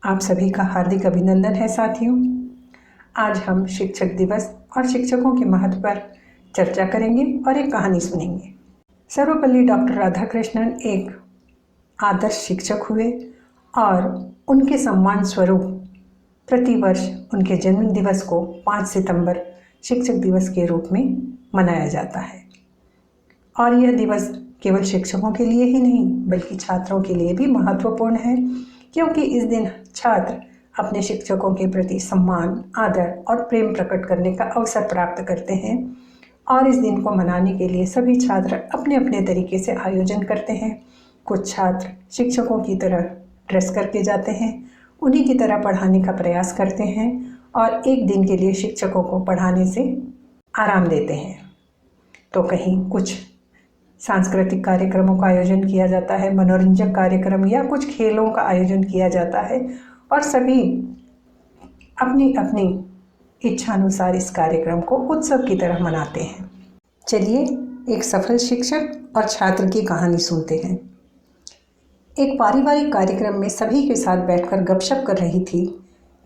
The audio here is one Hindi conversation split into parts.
आप सभी का हार्दिक अभिनंदन है साथियों। आज हम शिक्षक दिवस और शिक्षकों के महत्व पर चर्चा करेंगे और एक कहानी सुनेंगे। सर्वपल्ली डॉक्टर राधाकृष्णन एक आदर्श शिक्षक हुए और उनके सम्मान स्वरूप प्रतिवर्ष उनके जन्म दिवस को 5 सितंबर शिक्षक दिवस के रूप में मनाया जाता है। और यह दिवस केवल शिक्षकों के लिए ही नहीं बल्कि छात्रों के लिए भी महत्वपूर्ण है, क्योंकि इस दिन छात्र अपने शिक्षकों के प्रति सम्मान, आदर और प्रेम प्रकट करने का अवसर प्राप्त करते हैं। और इस दिन को मनाने के लिए सभी छात्र अपने अपने तरीके से आयोजन करते हैं। कुछ छात्र शिक्षकों की तरह ड्रेस करके जाते हैं, उन्हीं की तरह पढ़ाने का प्रयास करते हैं और एक दिन के लिए शिक्षकों को पढ़ाने से आराम देते हैं। तो कहीं कुछ सांस्कृतिक कार्यक्रमों का आयोजन किया जाता है, मनोरंजक कार्यक्रम या कुछ खेलों का आयोजन किया जाता है और सभी अपनी अपनी इच्छानुसार इस कार्यक्रम को उत्सव की तरह मनाते हैं। चलिए एक सफल शिक्षक और छात्र की कहानी सुनते हैं। एक पारिवारिक कार्यक्रम में सभी के साथ बैठकर गपशप कर रही थी,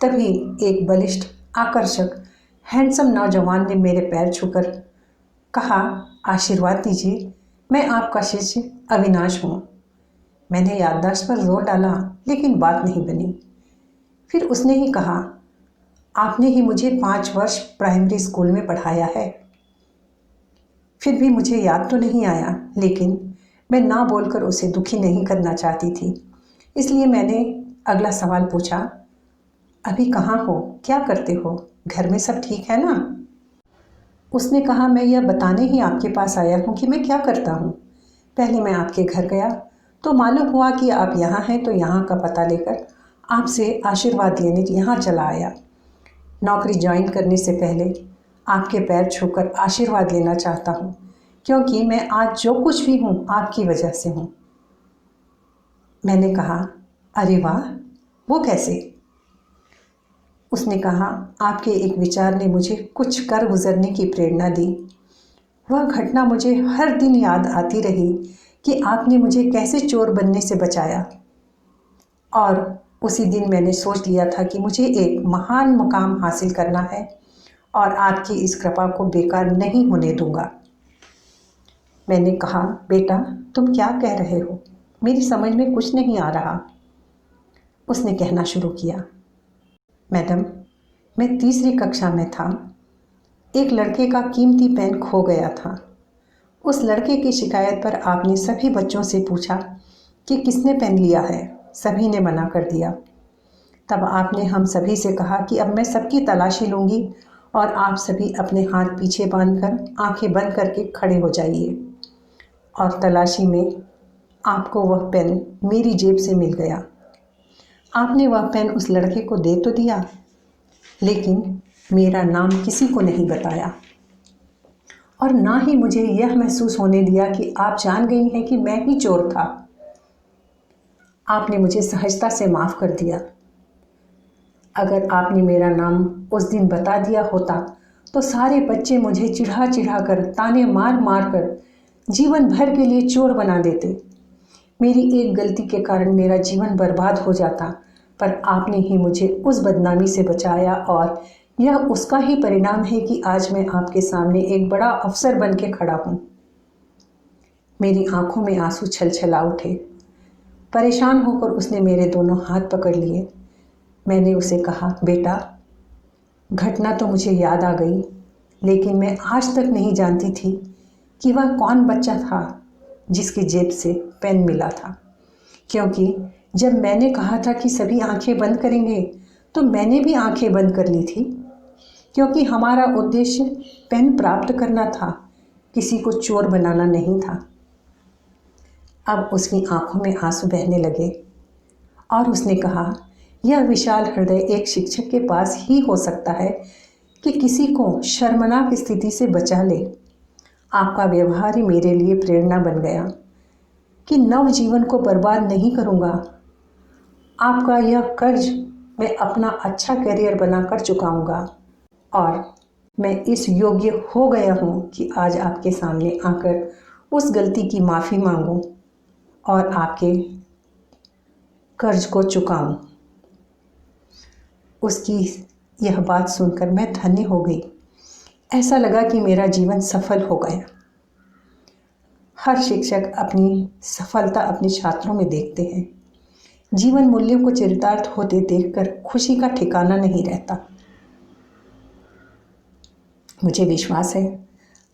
तभी एक बलिष्ठ, आकर्षक, हैंडसम नौजवान ने मेरे पैर छूकर कहा, आशीर्वाद दीजिए, मैं आपका शिष्य अविनाश हूँ। मैंने याददाश्त पर जोर डाला, लेकिन बात नहीं बनी। फिर उसने ही कहा, आपने ही मुझे 5 वर्ष प्राइमरी स्कूल में पढ़ाया है। फिर भी मुझे याद तो नहीं आया, लेकिन मैं ना बोलकर उसे दुखी नहीं करना चाहती थी, इसलिए मैंने अगला सवाल पूछा, अभी कहाँ हो, क्या करते हो, घर में सब ठीक है ना? उसने कहा, मैं यह बताने ही आपके पास आया हूँ कि मैं क्या करता हूँ। पहले मैं आपके घर गया तो मालूम हुआ कि आप यहाँ हैं, तो यहाँ का पता लेकर आपसे आशीर्वाद लेने यहाँ चला आया। नौकरी ज्वाइन करने से पहले आपके पैर छूकर आशीर्वाद लेना चाहता हूँ, क्योंकि मैं आज जो कुछ भी हूँ आपकी वजह से हूँ। मैंने कहा, अरे वाह, वो कैसे? उसने कहा, आपके एक विचार ने मुझे कुछ कर गुजरने की प्रेरणा दी। वह घटना मुझे हर दिन याद आती रही कि आपने मुझे कैसे चोर बनने से बचाया। और उसी दिन मैंने सोच लिया था कि मुझे एक महान मुकाम हासिल करना है और आपकी इस कृपा को बेकार नहीं होने दूंगा। मैंने कहा, बेटा तुम क्या कह रहे हो, मेरी समझ में कुछ नहीं आ रहा। उसने कहना शुरू किया, मैडम, मैं तीसरी कक्षा में था। एक लड़के का कीमती पेन खो गया था। उस लड़के की शिकायत पर आपने सभी बच्चों से पूछा कि किसने पेन लिया है। सभी ने मना कर दिया। तब आपने हम सभी से कहा कि अब मैं सबकी तलाशी लूँगी और आप सभी अपने हाथ पीछे बांधकर आंखें बंद करके खड़े हो जाइए। और तलाशी में आपको वह पेन मेरी जेब से मिल गया। आपने वह पेन उस लड़के को दे तो दिया, लेकिन मेरा नाम किसी को नहीं बताया और ना ही मुझे यह महसूस होने दिया कि आप जान गई हैं कि मैं ही चोर था। आपने मुझे सहजता से माफ़ कर दिया। अगर आपने मेरा नाम उस दिन बता दिया होता तो सारे बच्चे मुझे चिढ़ा चिढ़ा कर, ताने मार मार कर जीवन भर के लिए चोर बना देते। मेरी एक गलती के कारण मेरा जीवन बर्बाद हो जाता, पर आपने ही मुझे उस बदनामी से बचाया और यह उसका ही परिणाम है कि आज मैं आपके सामने एक बड़ा अफसर बन के खड़ा हूँ। मेरी आंखों में आंसू छलछला उठे। परेशान होकर उसने मेरे दोनों हाथ पकड़ लिए। मैंने उसे कहा, बेटा, घटना तो मुझे याद आ गई, लेकिन मैं आज तक नहीं जानती थी कि वह कौन बच्चा था जिसकी जेब से पेन मिला था, क्योंकि जब मैंने कहा था कि सभी आंखें बंद करेंगे तो मैंने भी आंखें बंद कर ली थी, क्योंकि हमारा उद्देश्य पेन प्राप्त करना था, किसी को चोर बनाना नहीं था। अब उसकी आंखों में आंसू बहने लगे और उसने कहा, यह विशाल हृदय एक शिक्षक के पास ही हो सकता है कि किसी को शर्मनाक स्थिति से बचा ले। आपका व्यवहार ही मेरे लिए प्रेरणा बन गया कि नव जीवन को बर्बाद नहीं करूँगा। आपका यह कर्ज मैं अपना अच्छा करियर बनाकर चुकाऊँगा और मैं इस योग्य हो गया हूँ कि आज आपके सामने आकर उस गलती की माफ़ी मांगूं और आपके कर्ज को चुकाऊं। उसकी यह बात सुनकर मैं धन्य हो गई। ऐसा लगा कि मेरा जीवन सफल हो गया। हर शिक्षक अपनी सफलता अपने छात्रों में देखते हैं। जीवन मूल्यों को चरितार्थ होते देखकर खुशी का ठिकाना नहीं रहता। मुझे विश्वास है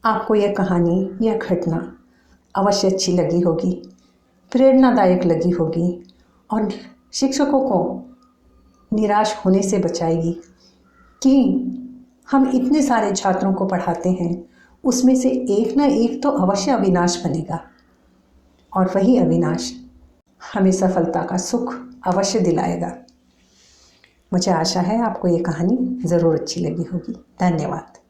आपको यह कहानी, यह घटना अवश्य अच्छी लगी होगी, प्रेरणादायक लगी होगी और शिक्षकों को निराश होने से बचाएगी कि हम इतने सारे छात्रों को पढ़ाते हैं, उसमें से एक ना एक तो अवश्य अविनाश बनेगा और वही अविनाश हमें सफलता का सुख अवश्य दिलाएगा। मुझे आशा है आपको ये कहानी ज़रूर अच्छी लगी होगी। धन्यवाद।